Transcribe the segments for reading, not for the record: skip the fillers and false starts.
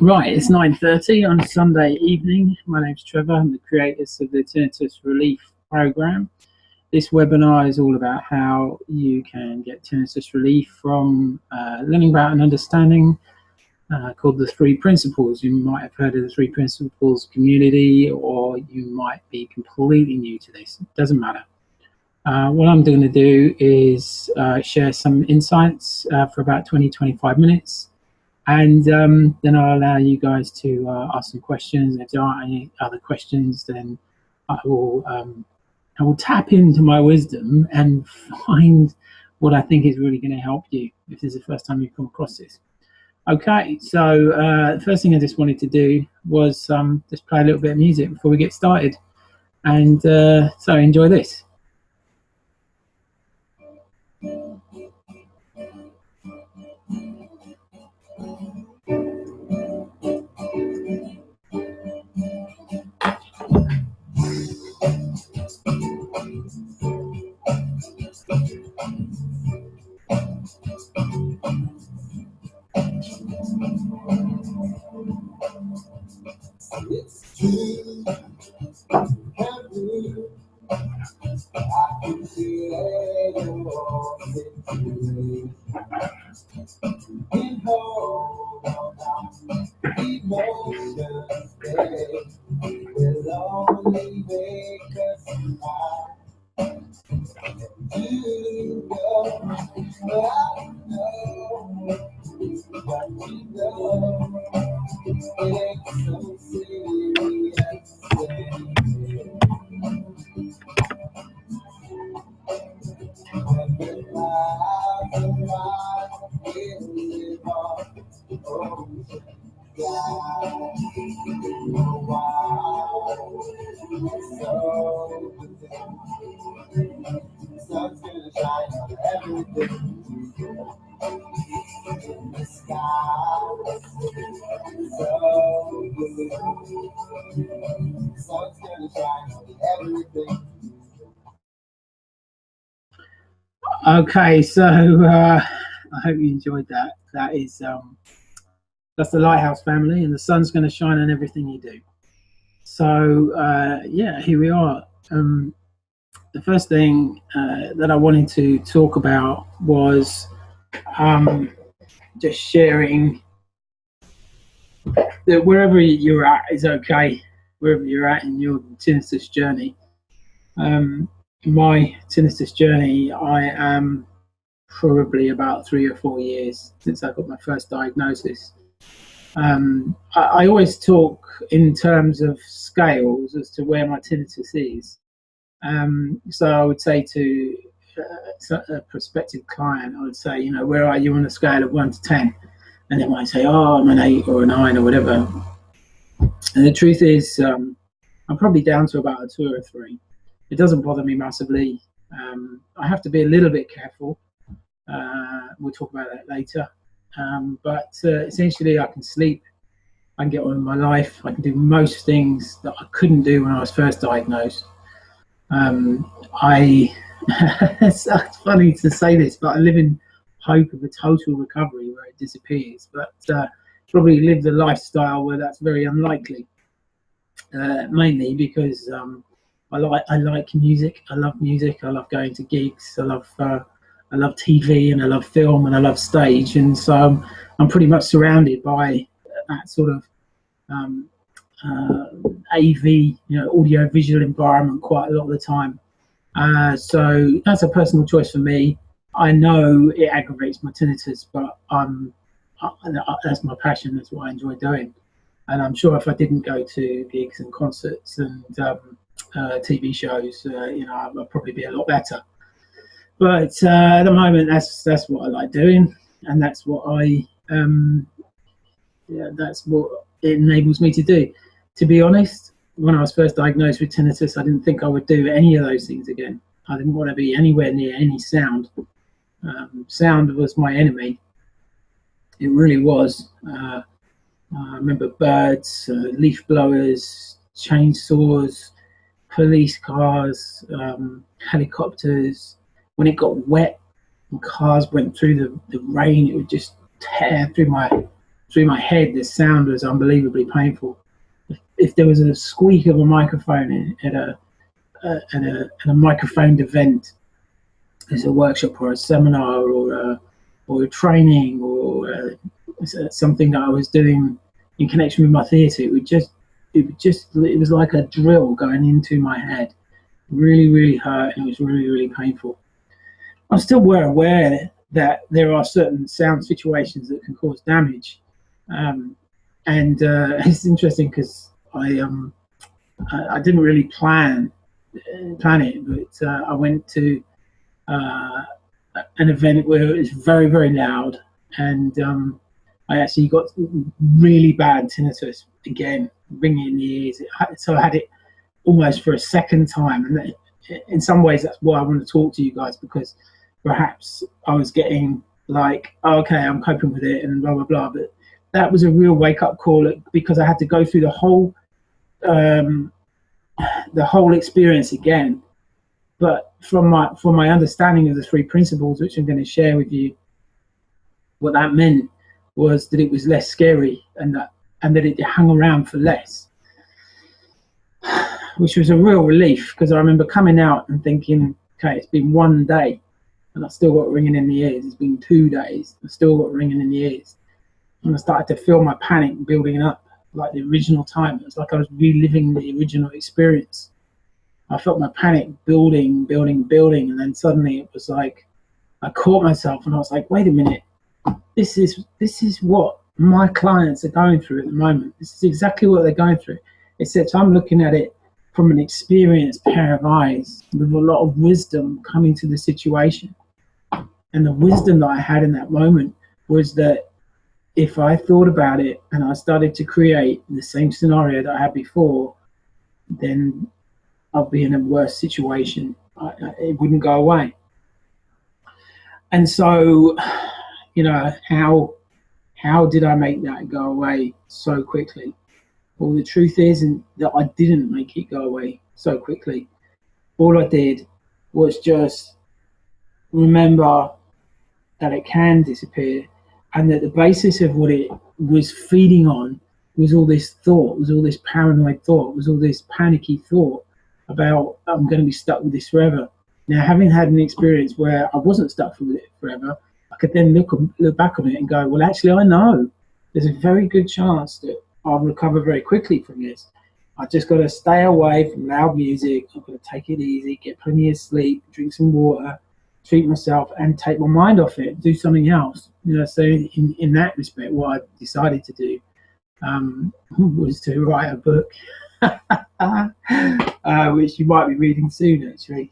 Right, it's 9:30 on a Sunday evening. My name's Trevor. I'm the creator of the Tinnitus Relief Program. This webinar is all about how you can get tinnitus relief from learning about and understanding called the Three Principles. You might have heard of the Three Principles community, or you might be completely new to this. It doesn't matter. What I'm going to do is share some insights for about 20-25 minutes. And then I'll allow you guys to ask some questions. If there aren't any other questions, then I will tap into my wisdom and find what I think is really going to help you if this is the first time you've come across this. Okay, so the first thing I just wanted to do was just play a little bit of music before we get started. And so enjoy this. It's true, I can feel it in hold on emotions, they will only make us smile. You know, I know, but you know, it ain't so serious. When the clouds arrive, we'll live on the ocean. Wow, so the sun's gonna shine on everything in the sky. So the sun's gonna shine on everything. Okay, so I hope you enjoyed that. That's the Lighthouse Family, and the sun's going to shine on everything you do. So yeah, here we are. The first thing that I wanted to talk about was just sharing that wherever you're at is okay, wherever you're at in your tinnitus journey. My tinnitus journey, I am probably about 3 or 4 years since I got my first diagnosis. I always talk in terms of scales as to where my tinnitus is. So I would say to a prospective client, I would say, you know, where are you on a scale of 1 to 10? And they might say, oh, I'm an 8 or a 9 or whatever. And the truth is, I'm probably down to about a 2 or a 3. It doesn't bother me massively. I have to be a little bit careful. We'll talk about that later. But essentially, I can sleep, I can get on with my life, I can do most things that I couldn't do when I was first diagnosed. It's funny to say this, but I live in hope of a total recovery where it disappears, but probably live the lifestyle where that's very unlikely, mainly because I like music. I love music. I love going to gigs. I love TV, and I love film, and I love stage, and so I'm pretty much surrounded by that sort of AV, you know, audio visual environment quite a lot of the time. So that's a personal choice for me. I know it aggravates my tinnitus, but that's my passion. That's what I enjoy doing, and I'm sure if I didn't go to gigs and concerts and TV shows, you know, I'd probably be a lot better. But at the moment, that's what I like doing, and that's what that's what it enables me to do. To be honest, when I was first diagnosed with tinnitus, I didn't think I would do any of those things again. I didn't want to be anywhere near any sound. Sound was my enemy. It really was. I remember birds, leaf blowers, chainsaws, police cars, helicopters. When it got wet and cars went through the rain, it would just tear through through my head, the sound was unbelievably painful. If there was a squeak of a microphone at a microphoned event, as a workshop or a seminar or a training or something that I was doing in connection with my theatre, it was like a drill going into my head. Really, really hurt, and it was really, really painful. I'm still aware that there are certain sound situations that can cause damage, and it's interesting because I didn't really plan it, but I went to an event where it was very, very loud, and I actually got really bad tinnitus again, ringing in the ears. So I had it almost for a second time, and in some ways that's why I want to talk to you guys, because perhaps I was getting like, oh, okay, I'm coping with it and blah blah blah, but that was a real wake-up call, because I had to go through the whole experience again. But from my understanding of the three principles, which I'm going to share with you, what that meant was that it was less scary, and that it hung around for less, which was a real relief, because I remember coming out and thinking, okay, it's been one day and I still got ringing in the ears. It's been 2 days, I still got ringing in the ears. And I started to feel my panic building up like the original time. It was like I was reliving the original experience. I felt my panic building, and then suddenly it was like I caught myself and I was like, wait a minute, this is what my clients are going through at the moment. This is exactly what they're going through, except I'm looking at it from an experienced pair of eyes with a lot of wisdom coming to the situation. And the wisdom that I had in that moment was that if I thought about it and I started to create the same scenario that I had before, then I'll be in a worse situation. It wouldn't go away. And so, you know, how did I make that go away so quickly? Well, the truth is that I didn't make it go away so quickly. All I did was just remember that it can disappear, and that the basis of what it was feeding on was all this thought, was all this paranoid thought, was all this panicky thought about I'm going to be stuck with this forever. Now, having had an experience where I wasn't stuck with it forever, I could then look back on it and go, well, actually, I know there's a very good chance that I'll recover very quickly from this. I just got to stay away from loud music. I've got to take it easy, get plenty of sleep, drink some water, treat myself, and take my mind off it, do something else. You know, so in that respect, what I decided to do was to write a book, which you might be reading soon, actually.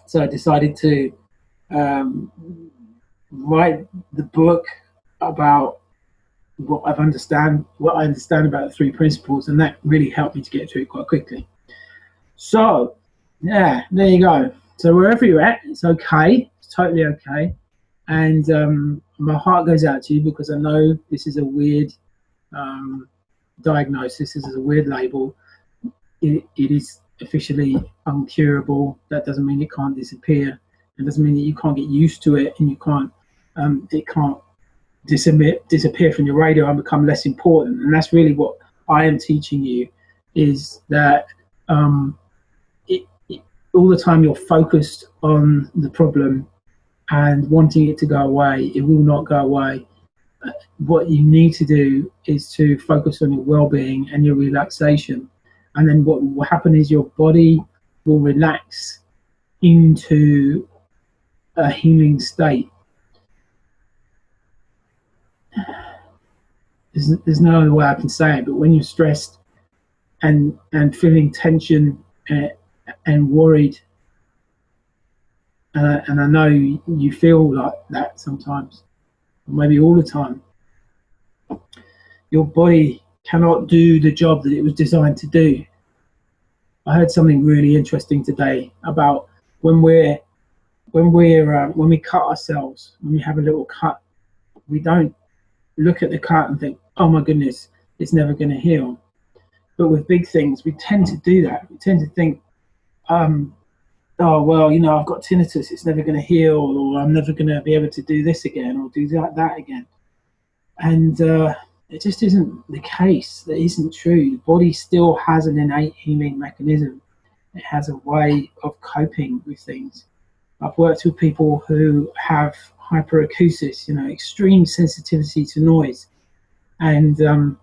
So I decided to write the book about what I understand about the three principles, and that really helped me to get through it quite quickly. So, yeah, there you go. So wherever you're at, it's okay. It's totally okay. And my heart goes out to you, because I know this is a weird diagnosis. This is a weird label. It is officially uncurable. That doesn't mean it can't disappear. It doesn't mean that you can't get used to it, and you can't. It can't disappear from your radar and become less important. And that's really what I am teaching you, is that all the time you're focused on the problem and wanting it to go away, it will not go away. What you need to do is to focus on your well-being and your relaxation, and then what will happen is your body will relax into a healing state. There's no other way I can say it, but when you're stressed and feeling tension and worried, and I know you feel like that sometimes, or maybe all the time, your body cannot do the job that it was designed to do. I heard something really interesting today about when we cut ourselves, when we have a little cut, we don't look at the cut and think, oh my goodness, it's never going to heal. But with big things, we tend to do that. We tend to think, oh, well, you know, I've got tinnitus, it's never going to heal, or I'm never going to be able to do this again, or do that again. And it just isn't the case. That isn't true. The body still has an innate healing mechanism. It has a way of coping with things. I've worked with people who have hyperacusis, extreme sensitivity to noise. And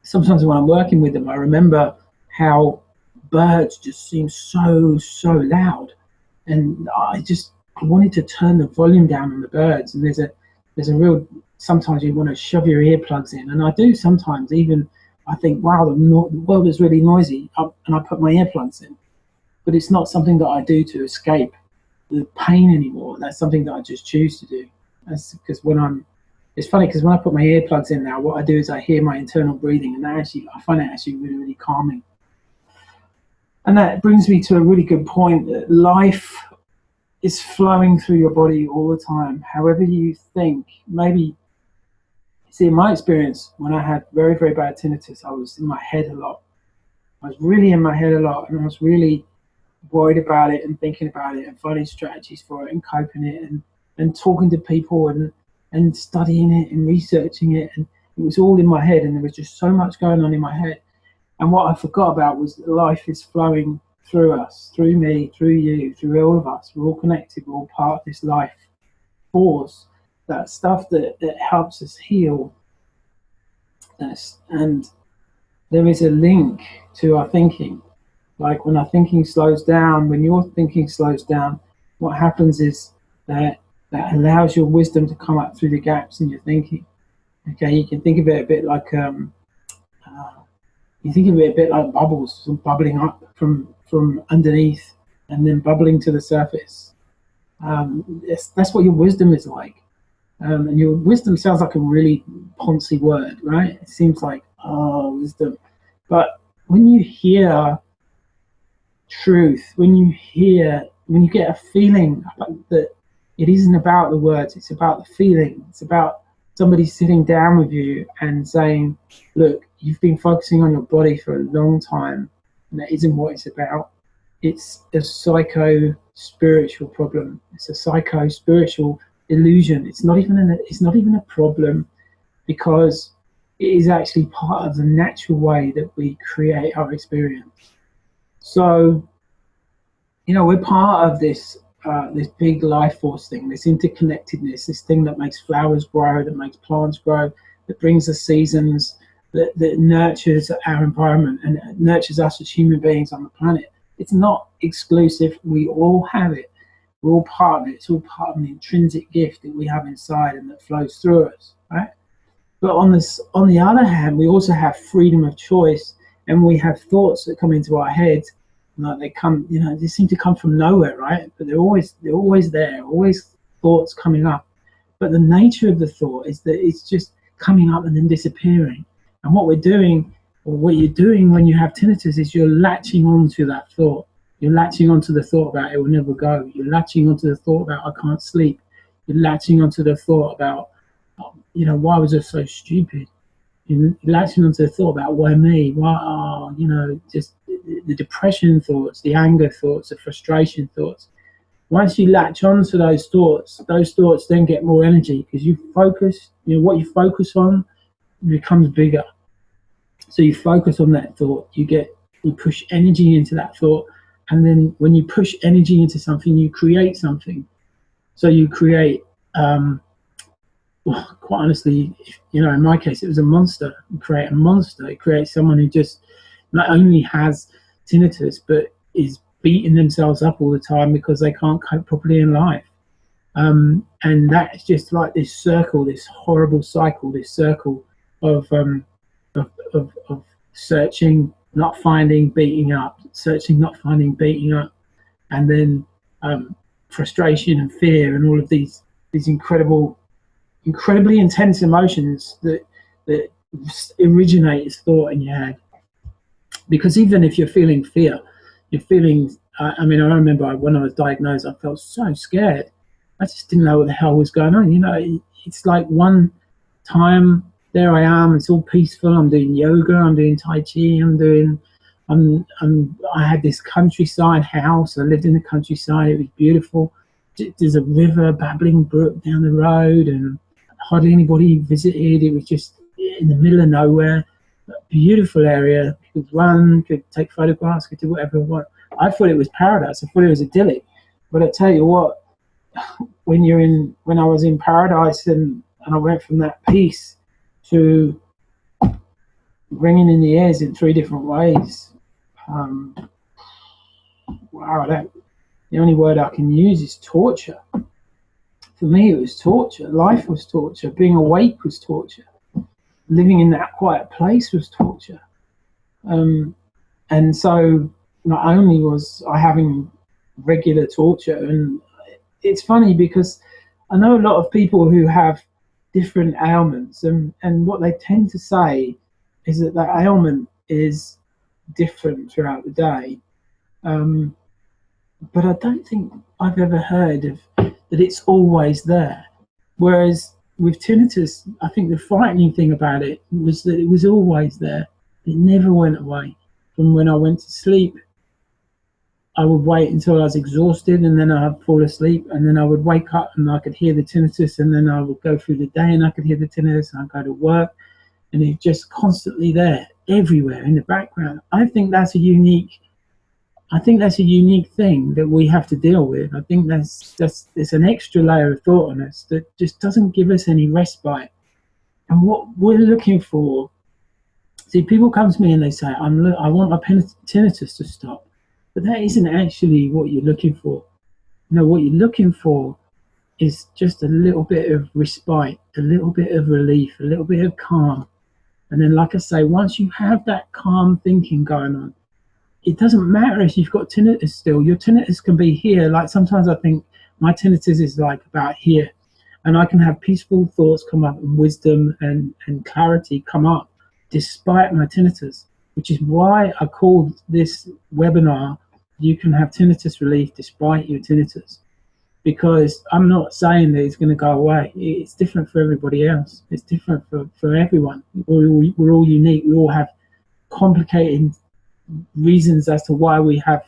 sometimes when I'm working with them, I remember how birds just seem so loud. And I just wanted to turn the volume down on the birds. And there's a real, sometimes you want to shove your earplugs in. And I do sometimes, even I think, wow, the world is really noisy. And I put my earplugs in. But it's not something that I do to escape the pain anymore. That's something that I just choose to do. That's because it's funny because when I put my earplugs in now, what I do is I hear my internal breathing, and I find it actually really, really calming. And that brings me to a really good point, that life is flowing through your body all the time. However you think, maybe, see, in my experience, when I had very, very bad tinnitus, I was in my head a lot. I was really in my head a lot, and I was really worried about it and thinking about it and finding strategies for it and coping it and talking to people and studying it and researching it. And it was all in my head, and there was just so much going on in my head. And what I forgot about was that life is flowing through us, through me, through you, through all of us. We're all connected. We're all part of this life force, that stuff that helps us heal. And there is a link to our thinking. Like when our thinking slows down, when your thinking slows down, what happens is that allows your wisdom to come up through the gaps in your thinking. Okay, you can think of it a bit like bubbles bubbling up from underneath and then bubbling to the surface. That's what your wisdom is like. And your wisdom sounds like a really poncy word, right? It seems like, oh, wisdom. But when you hear truth, when you get a feeling that it isn't about the words, it's about the feeling. It's about somebody sitting down with you and saying, look, you've been focusing on your body for a long time, and that isn't what it's about. It's a psycho-spiritual problem. It's a psycho-spiritual illusion. It's not even a problem, because it is actually part of the natural way that we create our experience. So, we're part of this big life force thing, this interconnectedness, this thing that makes flowers grow, that makes plants grow, that brings the seasons, that nurtures our environment and nurtures us as human beings on the planet. It's not exclusive. We all have it. We're all part of it. It's all part of an intrinsic gift that we have inside and that flows through us, right? But on the other hand, we also have freedom of choice, and we have thoughts that come into our heads. Like they come, they seem to come from nowhere, right? But they're always there, always thoughts coming up. But the nature of the thought is that it's just coming up and then disappearing. And what we're doing, or what you're doing when you have tinnitus, is you're latching onto that thought. You're latching onto the thought about it will never go. You're latching onto the thought about I can't sleep. You're latching onto the thought about, why was I so stupid? You're latching onto the thought about why me? Why, just the depression thoughts, the anger thoughts, the frustration thoughts. Once you latch onto those thoughts then get more energy, because you focus, what you focus on becomes bigger. So you focus on that thought, you push energy into that thought, and then when you push energy into something, you create something. So you create, well, quite honestly, in my case, it was a monster. You create a monster. You create someone who just not only has tinnitus, but is beating themselves up all the time because they can't cope properly in life. And that's just like this circle, this horrible cycle, this circle of searching, not finding, beating up, searching, not finding, beating up, and then frustration and fear and all of these incredibly intense emotions that originate as thought in your head. Because even if you're feeling fear, you're feeling, I remember when I was diagnosed, I felt so scared. I just didn't know what the hell was going on. It's like one time, there I am, it's all peaceful, I'm doing yoga, I'm doing Tai Chi, I had this countryside house, I lived in the countryside, it was beautiful. There's a river, babbling brook down the road, and hardly anybody visited. It was just in the middle of nowhere, a beautiful area. You could run, could take photographs, could do whatever you want. I thought it was paradise. I thought it was idyllic. But I tell you what, when I was in paradise and I went from that peace to ringing in the ears in 3 different ways. Wow, the only word I can use is torture. For me, it was torture. Life was torture. Being awake was torture. Living in that quiet place was torture. And so not only was I having regular torture, and it's funny because I know a lot of people who have different ailments, and what they tend to say is that that ailment is different throughout the day. But I don't think I've ever heard of that it's always there. Whereas with tinnitus, I think the frightening thing about it was that it was always there. It never went away. From when I went to sleep, I would wait until I was exhausted, and then I'd fall asleep, and then I would wake up and I could hear the tinnitus, and then I would go through the day and I could hear the tinnitus, and I'd go to work, and it's just constantly there, everywhere in the background. I think that's a unique thing that we have to deal with. I think it's an extra layer of thought on us that just doesn't give us any respite. And what we're looking for, see, people come to me and they say, I want my tinnitus to stop. But that isn't actually what you're looking for. You know, what you're looking for is just a little bit of respite, a little bit of relief, a little bit of calm. And then, like I say, once you have that calm thinking going on, it doesn't matter if you've got tinnitus still. Your tinnitus can be here. Like sometimes I think my tinnitus is like about here. And I can have peaceful thoughts come up and wisdom and clarity come up despite my tinnitus, which is why I called this webinar, You Can Have Tinnitus Relief Despite Your Tinnitus. Because I'm not saying that it's going to go away. It's different for everybody else. It's different for everyone. We're all unique. We all have complicated reasons as to why we have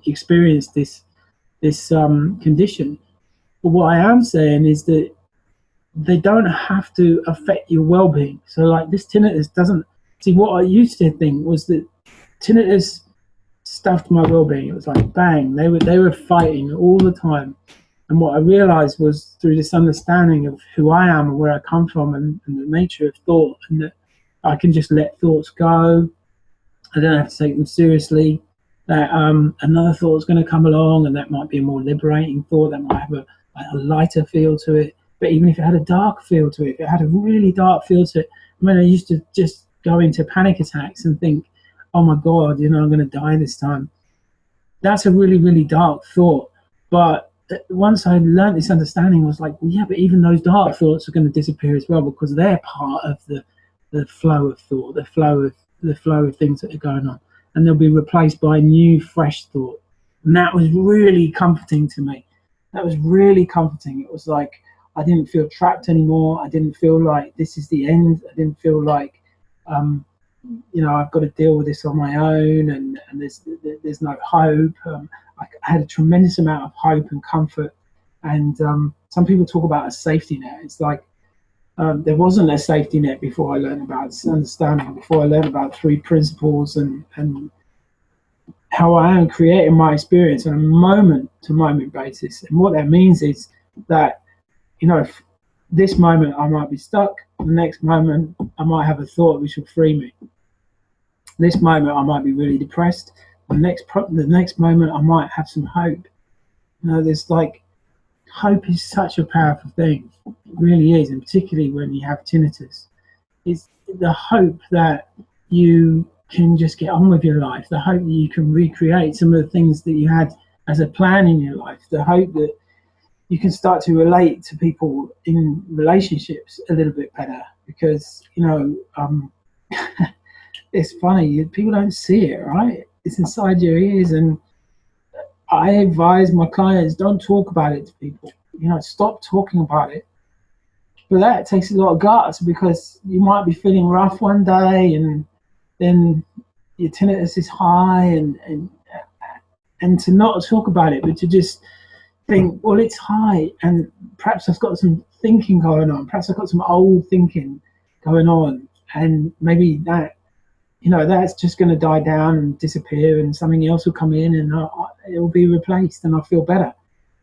experienced this condition. But what I am saying is that they don't have to affect your well-being. So like this tinnitus doesn't, see, what I used to think was that tinnitus stuffed my well-being. It was like bang, they were fighting all the time. And what I realized was through this understanding of who I am and where I come from and the nature of thought, and that I can just let thoughts go. I don't have to take them seriously. That another thought is going to come along, and that might be a more liberating thought. That might have a lighter feel to it. But even if it had a dark feel to it, if it had a really dark feel to it, I mean, I used to just go into panic attacks and think, oh my God, you know, I'm going to die this time. That's a really, really dark thought. But once I learned this understanding, I was like, well, yeah, but even those dark thoughts are going to disappear as well, because they're part of the flow of thought, the flow of things that are going on, and they'll be replaced by new, fresh thought. And that was really comforting to me. That was really comforting. It was like I didn't feel trapped anymore. I didn't feel like this is the end. I didn't feel like, you know, I've got to deal with this on my own, and there's no hope. I had a tremendous amount of hope and comfort. And some people talk about a safety net. It's like there wasn't a safety net before I learned about understanding, before I learned about 3 principles and how I am creating my experience on a moment-to-moment basis. And what that means is that, you know, if this moment I might be stuck, the next moment I might have a thought which will free me. This moment I might be really depressed. The next moment I might have some hope. You know, there's like, hope is such a powerful thing. It really is, and particularly when you have tinnitus. It's the hope that you can just get on with your life, the hope that you can recreate some of the things that you had as a plan in your life, the hope that you can start to relate to people in relationships a little bit better, because, you know, it's funny, people don't see it, right? It's inside your ears, and I advise my clients, don't talk about it to people. You know, stop talking about it. But that takes a lot of guts, because you might be feeling rough one day, and then your tinnitus is high, and to not talk about it, but to just think, well, it's high, and perhaps I've got some thinking going on. Perhaps I've got some old thinking going on, and maybe that, that's just going to die down and disappear, and something else will come in, and it will be replaced, and I'll feel better.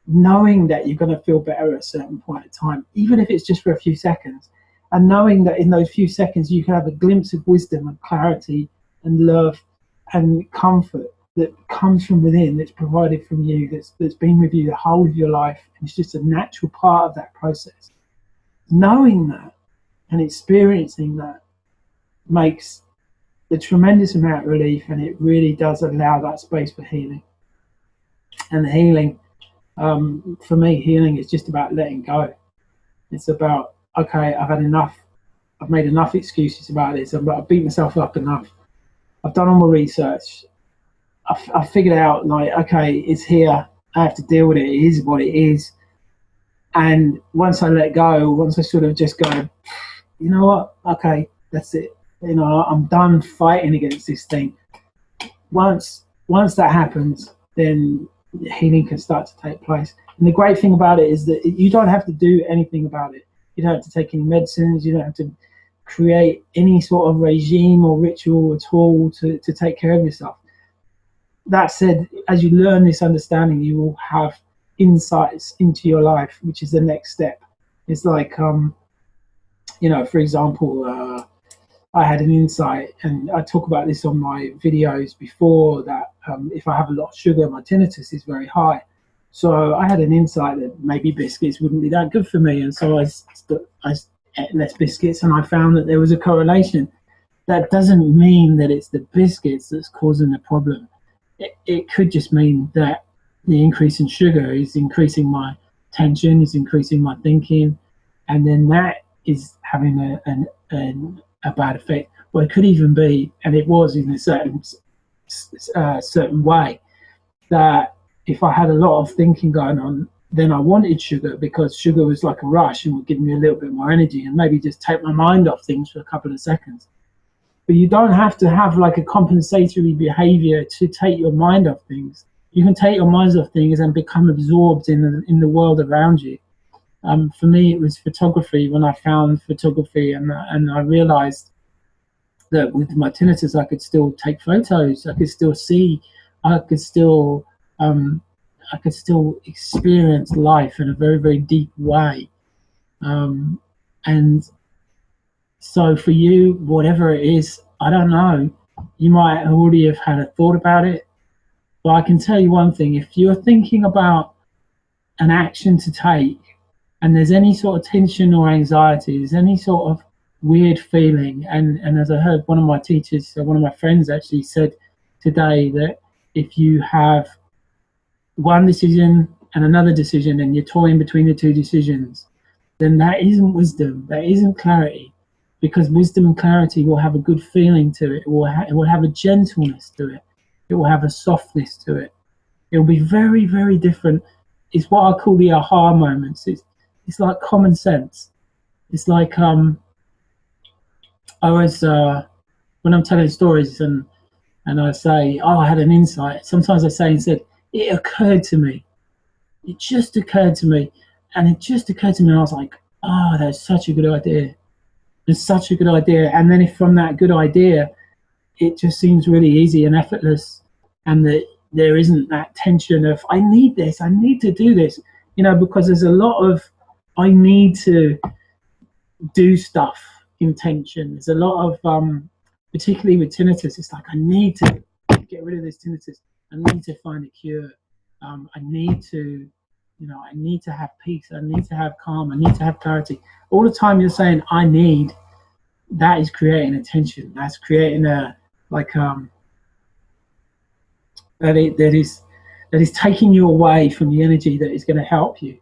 Knowing that you're going to feel better at a certain point in time, even if it's just for a few seconds, and knowing that in those few seconds you can have a glimpse of wisdom and clarity and love and comfort that comes from within, that's provided from you, that's been with you the whole of your life, and it's just a natural part of that process. Knowing that and experiencing that makes a tremendous amount of relief, and it really does allow that space for healing. And the healing, for me, healing is just about letting go. It's about, okay, I've had enough. I've made enough excuses about this. I've beat myself up enough. I've done all my research. I've figured out, like, okay, it's here. I have to deal with it. It is what it is. And once I let go, once I sort of just go, you know what? Okay, that's it. I'm done fighting against this thing. Once that happens, then healing can start to take place. And the great thing about it is that you don't have to do anything about it. You don't have to take any medicines. You don't have to create any sort of regime or ritual at all to take care of yourself. That said, as you learn this understanding, you will have insights into your life, which is the next step. It's like, for example, I had an insight, and I talk about this on my videos before, that if I have a lot of sugar, my tinnitus is very high. So I had an insight that maybe biscuits wouldn't be that good for me, and so I ate less biscuits, and I found that there was a correlation. That doesn't mean that it's the biscuits that's causing the problem. It could just mean that the increase in sugar is increasing my tension, is increasing my thinking, and then that is having a bad effect. Well, it could even be, and it was in a certain way, that if I had a lot of thinking going on, then I wanted sugar, because sugar was like a rush and would give me a little bit more energy and maybe just take my mind off things for a couple of seconds. But you don't have to have like a compensatory behavior to take your mind off things. You can take your mind off things and become absorbed in the world around you. For me, it was photography. When I found photography, and I realized that with my tinnitus, I could still take photos. I could still see. I could still experience life in a very, very deep way. And so for you, whatever it is, I don't know. You might already have had a thought about it, but I can tell you one thing: if you're thinking about an action to take, and there's any sort of tension or anxiety, there's any sort of weird feeling, and as I heard one of my teachers, one of my friends actually said today, that if you have one decision and another decision and you're toying between the two decisions, then that isn't wisdom, that isn't clarity, because wisdom and clarity will have a good feeling to it. It will have a gentleness to it. It will have a softness to it. It will be very, very different. It's what I call the aha moments. It's like common sense. It's like I was when I'm telling stories and I say, oh, I had an insight. Sometimes I say instead, it occurred to me. It just occurred to me, and it just occurred to me. And I was like, oh, that's such a good idea. It's such a good idea. And then if from that good idea, it just seems really easy and effortless, and that there isn't that tension of, I need this, I need to do this, because there's a lot of, I need to do stuff in tension. There's a lot of, particularly with tinnitus, it's like, I need to get rid of this tinnitus. I need to find a cure. I need to, I need to have peace. I need to have calm. I need to have clarity. All the time you're saying, I need, that is creating a tension. That's creating a, like, that is taking you away from the energy that is going to help you.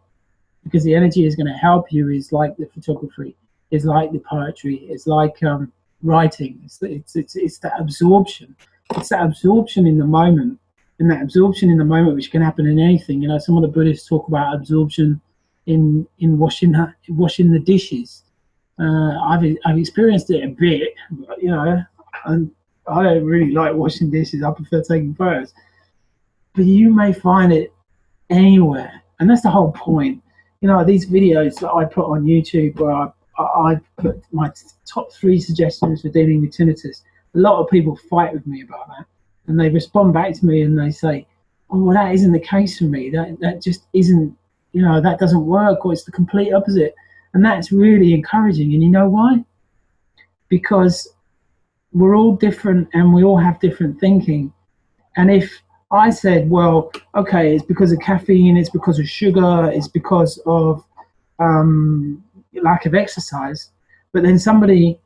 Because the energy is going to help you is like the photography, is like the poetry, it's like writing. It's that absorption. It's that absorption in the moment, and that absorption in the moment, which can happen in anything. Some of the Buddhists talk about absorption in washing the dishes. I've experienced it a bit, but, and I don't really like washing dishes. I prefer taking photos. But you may find it anywhere, and that's the whole point. you know, these videos that I put on YouTube where I put my top 3 suggestions for dealing with tinnitus. A lot of people fight with me about that, and they respond back to me and they say, "Oh, well, that isn't the case for me. That just isn't, you know, that doesn't work, or it's the complete opposite." And that's really encouraging. And you know why? Because we're all different and we all have different thinking. And if I said, well, okay, it's because of caffeine, it's because of sugar, it's because of lack of exercise, but then somebody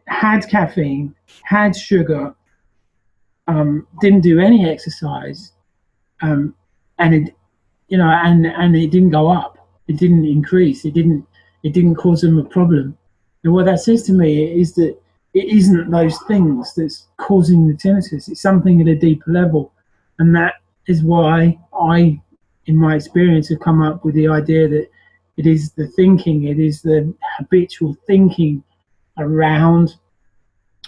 had caffeine, had sugar, didn't do any exercise, and it, you know, and it didn't go up, it didn't increase, it didn't cause them a problem. And what that says to me is that it isn't those things that's causing the tinnitus. It's something at a deeper level. And that is why I, in my experience, have come up with the idea that it is the thinking, it is the habitual thinking around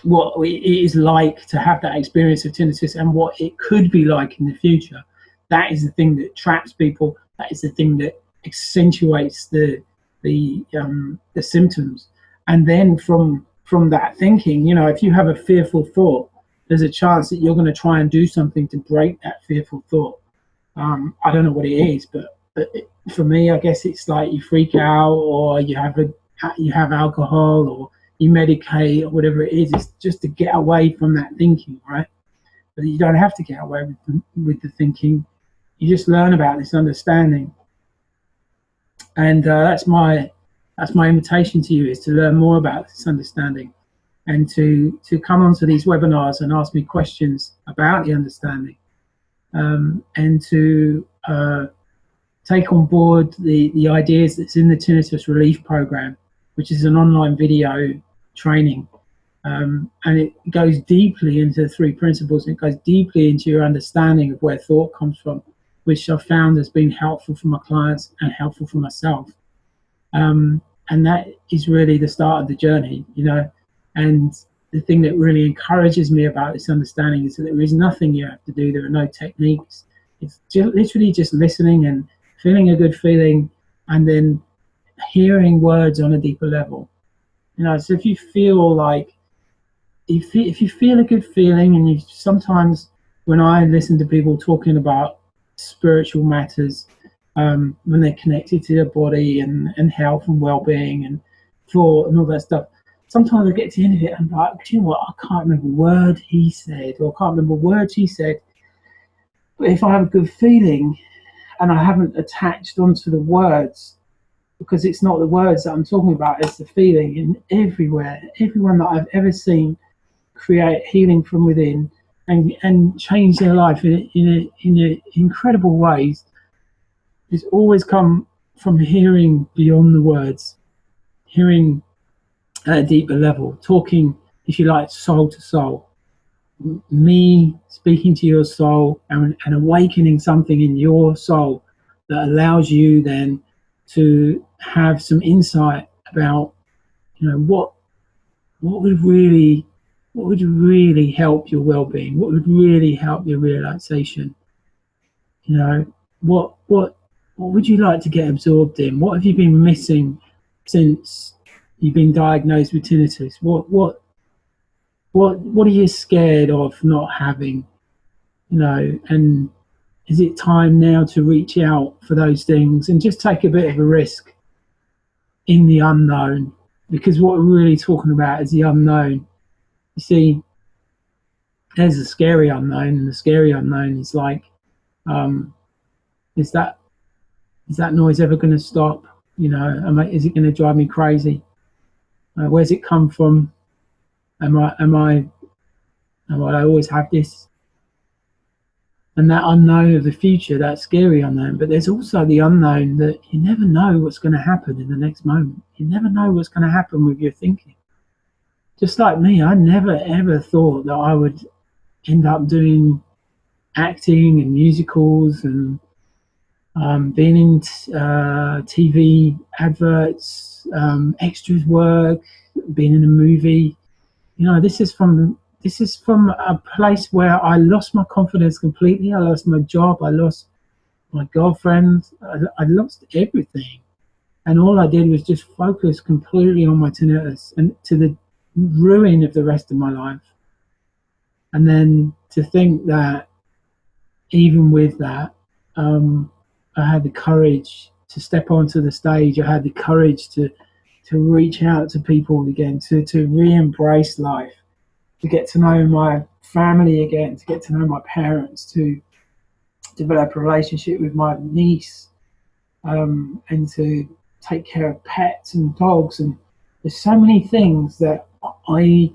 what it is like to have that experience of tinnitus and what it could be like in the future. That is the thing that traps people. That is the thing that accentuates the symptoms. And then from that thinking, you know, if you have a fearful thought, there's a chance that you're going to try and do something to break that fearful thought. I don't know what it is, but for me, I guess it's like you freak out, or you have alcohol, or you medicate, or whatever it is. It's just to get away from that thinking, right? But you don't have to get away with the thinking. You just learn about this understanding, and that's my invitation to you, is to learn more about this understanding, and to come onto these webinars and ask me questions about the understanding, and to take on board the ideas that's in the Tinnitus Relief Program, which is an online video training. And it goes deeply into the 3 principles, and it goes deeply into your understanding of where thought comes from, which I've found has been helpful for my clients and helpful for myself. And that is really the start of the journey, you know. And the thing that really encourages me about this understanding is that there is nothing you have to do. There are no techniques. It's literally just listening and feeling a good feeling, and then hearing words on a deeper level. You know, so if you feel like, if you feel a good feeling, and you sometimes, when I listen to people talking about spiritual matters, when they're connected to their body and health and well-being and thought and all that stuff, sometimes I get to the end of it and I'm like, do you know what, I can't remember a word he said, or I can't remember words he said. But if I have a good feeling and I haven't attached onto the words, because it's not the words that I'm talking about, it's the feeling. And everywhere, everyone that I've ever seen create healing from within and change their life in incredible ways, it's always come from hearing beyond the words, hearing at a deeper level, talking, if you like, soul to soul. Me speaking to your soul and awakening something in your soul that allows you then to have some insight about, you know, what would really help your well-being, what would really help your relaxation. You know, what would you like to get absorbed in? What have you been missing since you've been diagnosed with tinnitus? What are you scared of not having? You know, and is it time now to reach out for those things and just take a bit of a risk in the unknown? Because what we're really talking about is the unknown. You see, there's a scary unknown, and the scary unknown is like, is that noise ever going to stop? You know, is it going to drive me crazy? Where's it come from? Am I always have this? And that unknown of the future, that scary unknown. But there's also the unknown that you never know what's going to happen in the next moment. You never know what's going to happen with your thinking. Just like me, I never ever thought that I would end up doing acting and musicals and being in TV adverts, extras work, being in a movie. You know, this is from a place where I lost my confidence completely. I lost my job. I lost my girlfriend. I lost everything. And all I did was just focus completely on my tinnitus, and to the ruin of the rest of my life. And then to think that even with that, I had the courage to step onto the stage. I had the courage to reach out to people again, to re-embrace life, to get to know my family again, to get to know my parents, to develop a relationship with my niece, and to take care of pets and dogs. And there's so many things that I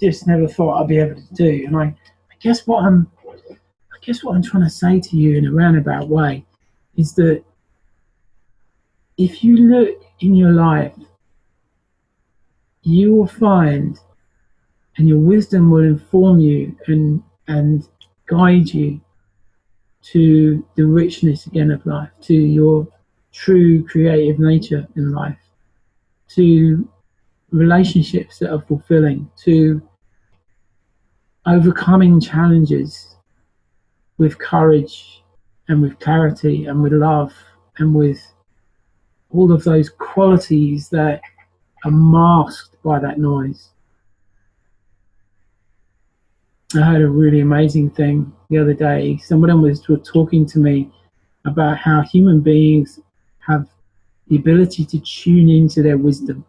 just never thought I'd be able to do. And I guess what I'm trying to say to you in a roundabout way is that if you look in your life, you will find, and your wisdom will inform you and guide you to the richness again of life, to your true creative nature in life, to relationships that are fulfilling, to overcoming challenges with courage and with clarity and with love and with all of those qualities that are masked by that noise. I heard a really amazing thing the other day. Someone was talking to me about how human beings have the ability to tune into their wisdom.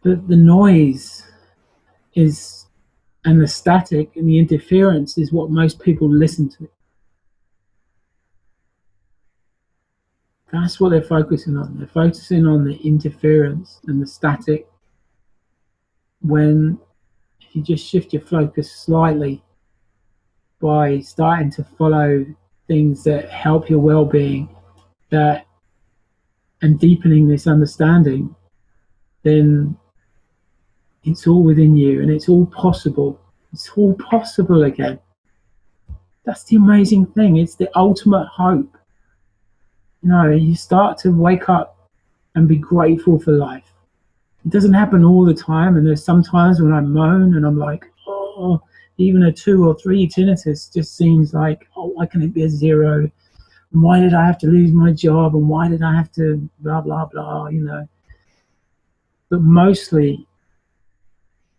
But the noise is, and the static and the interference is what most people listen to. That's what they're focusing on. They're focusing on the interference and the static, when if you just shift your focus slightly by starting to follow things that help your well-being, that and deepening this understanding, then it's all within you and it's all possible. It's all possible again. That's the amazing thing. It's the ultimate hope. You know, you start to wake up and be grateful for life. It doesn't happen all the time, and there's some times when I moan and I'm like, oh, even a 2 or 3 tinnitus just seems like, oh, why can it be a 0? And why did I have to lose my job? And why did I have to blah, blah, blah, you know? But mostly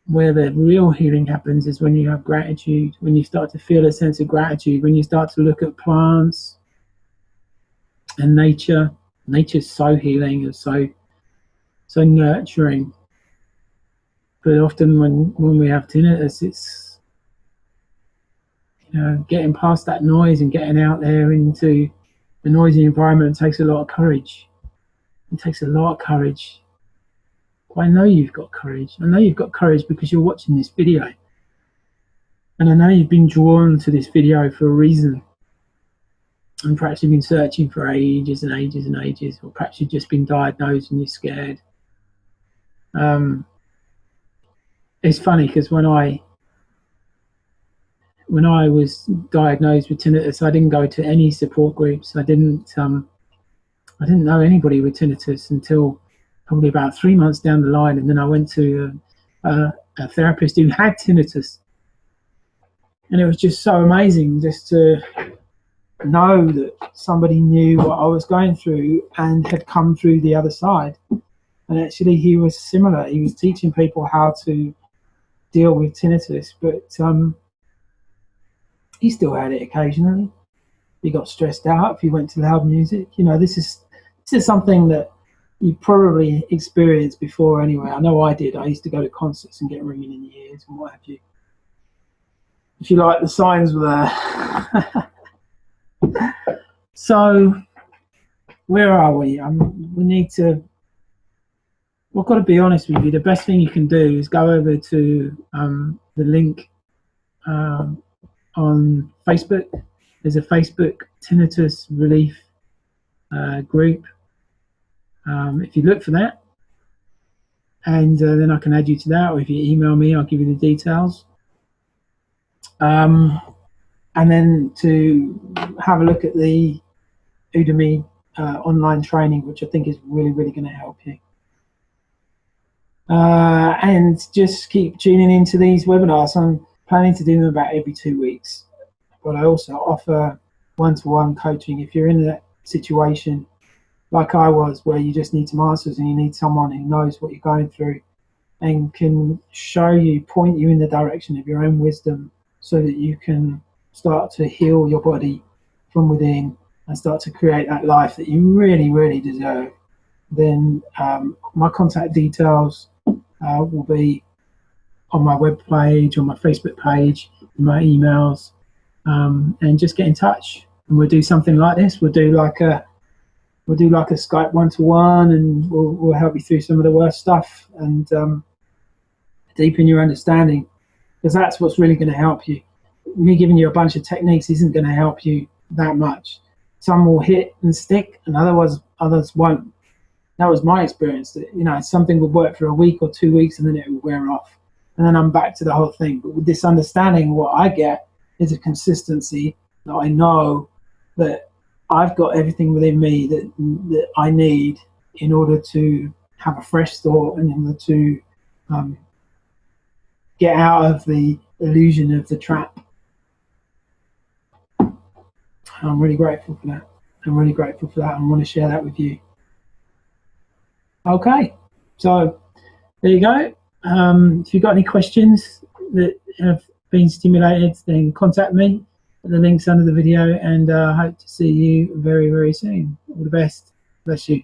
where the real healing happens is when you have gratitude, when you start to feel a sense of gratitude, when you start to look at plants and nature. Nature's so healing and so nurturing. But often when we have tinnitus, it's, you know, getting past that noise and getting out there into the noisy environment takes a lot of courage. It takes a lot of courage. Well, I know you've got courage. I know you've got courage because you're watching this video. And I know you've been drawn to this video for a reason. And perhaps you've been searching for ages and ages and ages, or perhaps you've just been diagnosed and you're scared. It's funny because when I was diagnosed with tinnitus, I didn't go to any support groups. I didn't know anybody with tinnitus until probably about 3 months down the line, and then I went to a therapist who had tinnitus, and it was just so amazing just to know that somebody knew what I was going through and had come through the other side. And actually he was similar. He was teaching people how to deal with tinnitus, but he still had it occasionally. He got stressed out if he went to loud music. You know, this is something that you probably experienced before anyway. I know I did. I used to go to concerts and get ringing in the ears and what have you. If you like, the signs were there. So where are we? We need to, we've got to be honest with you. The best thing you can do is go over to the link on Facebook. There's a Facebook tinnitus relief group. If you look for that, and then I can add you to that, or if you email me, I'll give you the details. And then to have a look at the Udemy online training, which I think is really, really going to help you. And just keep tuning into these webinars. planning to do them about every 2 weeks. But I also offer one-to-one coaching if you're in that situation like I was, where you just need some answers and you need someone who knows what you're going through and can show you, point you in the direction of your own wisdom so that you can start to heal your body from within and start to create that life that you really, really deserve. Then my contact details will be on my web page, on my Facebook page, in my emails, and just get in touch. And we'll do something like this. We'll do like a Skype one-to-one, and we'll help you through some of the worst stuff and deepen your understanding, because that's what's really going to help you. Me giving you a bunch of techniques isn't going to help you that much. Some will hit and stick, and others won't. That was my experience. That, something will work for a week or 2 weeks, and then it will wear off, and then I'm back to the whole thing. But with this understanding, what I get is a consistency that I know that I've got everything within me that I need in order to have a fresh thought and in order to get out of the illusion of the trap. I'm really grateful for that. I want to share that with you. Okay, so there you go. If you've got any questions that have been stimulated, then contact me. The link's under the video, and I hope to see you very, very soon. All the best. Bless you.